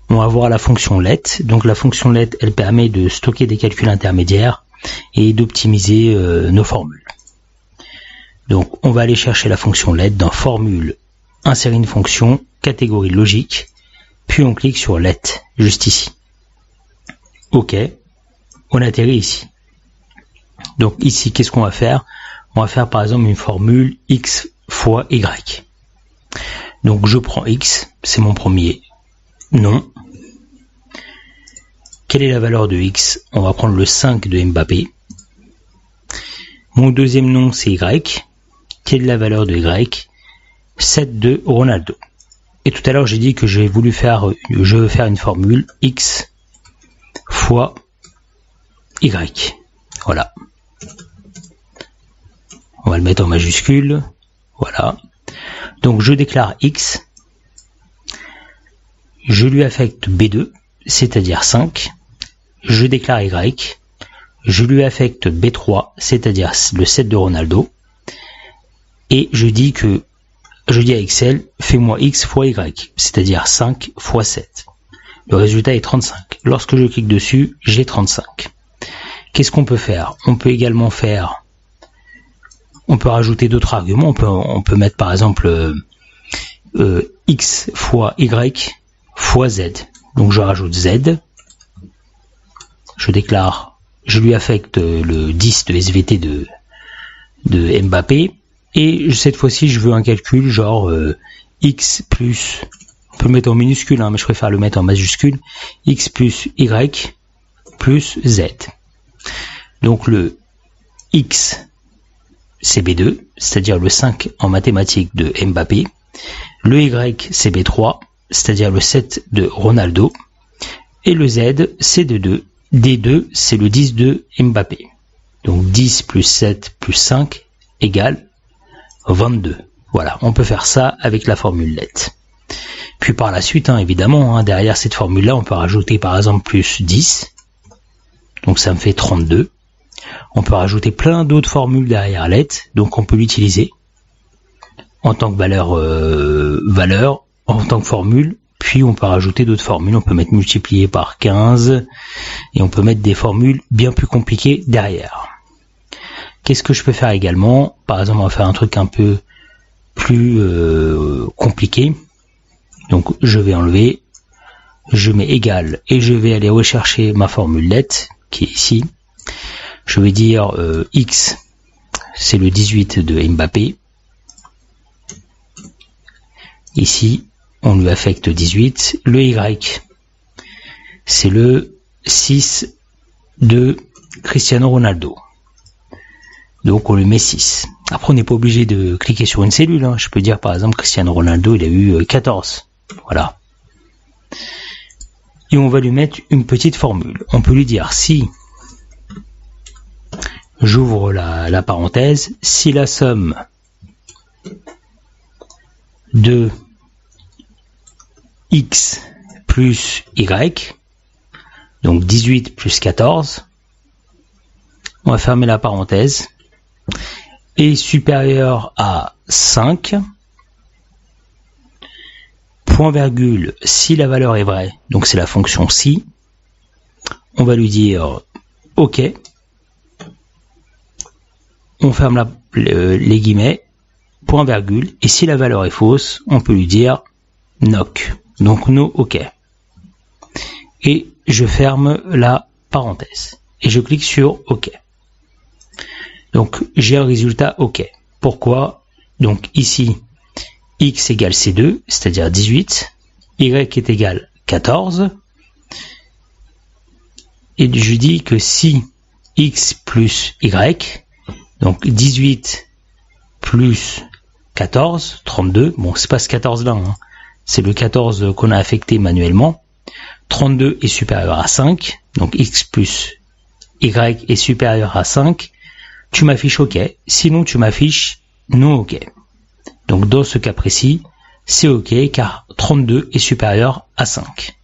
on va voir la fonction let. Donc la fonction let, elle permet de stocker des calculs intermédiaires et d'optimiser nos formules. Donc on va aller chercher la fonction let dans formule, insérer une fonction, catégorie logique, puis on clique sur let, juste ici. OK, on atterrit ici. Donc ici, qu'est-ce qu'on va faire? On va faire par exemple une formule x fois y. Donc je prends x, c'est mon premier nom. Quelle est la valeur de x? On va prendre le 5 de Mbappé. Mon deuxième nom, c'est y. Quelle est la valeur de y? 7 de Ronaldo. Et tout à l'heure, j'ai dit que je veux faire une formule x fois y. Voilà. On va le mettre en majuscule. Voilà. Donc je déclare x. Je lui affecte B2, c'est-à-dire 5. Je déclare y. Je lui affecte B3, c'est-à-dire le 7 de Ronaldo. Et je dis à Excel, fais-moi x fois y, c'est-à-dire 5 fois 7. Le résultat est 35. Lorsque je clique dessus, j'ai 35. Qu'est-ce qu'on peut faire? On peut également on peut rajouter d'autres arguments. On peut mettre par exemple x fois y fois z. Donc je rajoute z. Je déclare, je lui affecte le 10 de SVT de Mbappé. Et cette fois-ci, je veux un calcul genre x plus, on peut le mettre en minuscule, mais je préfère le mettre en majuscule, x plus y plus z. Donc le x, c'est B2, c'est-à-dire le 5 en mathématiques de Mbappé. Le y, c'est B3, c'est-à-dire le 7 de Ronaldo. Et le z, c'est D2. D2, c'est le 10 de Mbappé. Donc 10 plus 7 plus 5 égale 22. Voilà, on peut faire ça avec la formule let. Puis par la suite, évidemment, derrière cette formule-là, on peut rajouter par exemple plus 10. Donc ça me fait 32. On peut rajouter plein d'autres formules derrière let. Donc on peut l'utiliser en tant que valeur, en tant que formule. Puis on peut rajouter d'autres formules. On peut mettre multiplié par 15. Et on peut mettre des formules bien plus compliquées derrière. Qu'est-ce que je peux faire également? Par exemple, on va faire un truc un peu plus compliqué. Donc, je vais enlever, je mets égal et je vais aller rechercher ma formule let qui est ici. Je vais dire x, c'est le 18 de Mbappé. Ici, on lui affecte 18. Le y, c'est le 6 de Cristiano Ronaldo. Donc on lui met 6. Après on n'est pas obligé de cliquer sur une cellule. Je peux dire par exemple Cristiano Ronaldo il a eu 14. Voilà. Et on va lui mettre une petite formule. On peut lui dire si, j'ouvre la parenthèse, si la somme de x plus y, donc 18 plus 14, on va fermer la parenthèse, est supérieur à 5, point virgule, si la valeur est vraie, donc c'est la fonction si, on va lui dire OK, on ferme les guillemets, point virgule, et si la valeur est fausse, on peut lui dire NOC, donc no OK. Et je ferme la parenthèse, et je clique sur OK. Donc j'ai un résultat OK. Pourquoi? Donc ici, x égale C2, c'est-à-dire 18, y est égal 14, et je dis que si x plus y, donc 18 plus 14, 32, bon c'est pas ce 14 là, c'est le 14 qu'on a affecté manuellement, 32 est supérieur à 5, donc x plus y est supérieur à 5, tu m'affiches OK, sinon tu m'affiches non OK. Donc dans ce cas précis, c'est OK car 32 est supérieur à 5.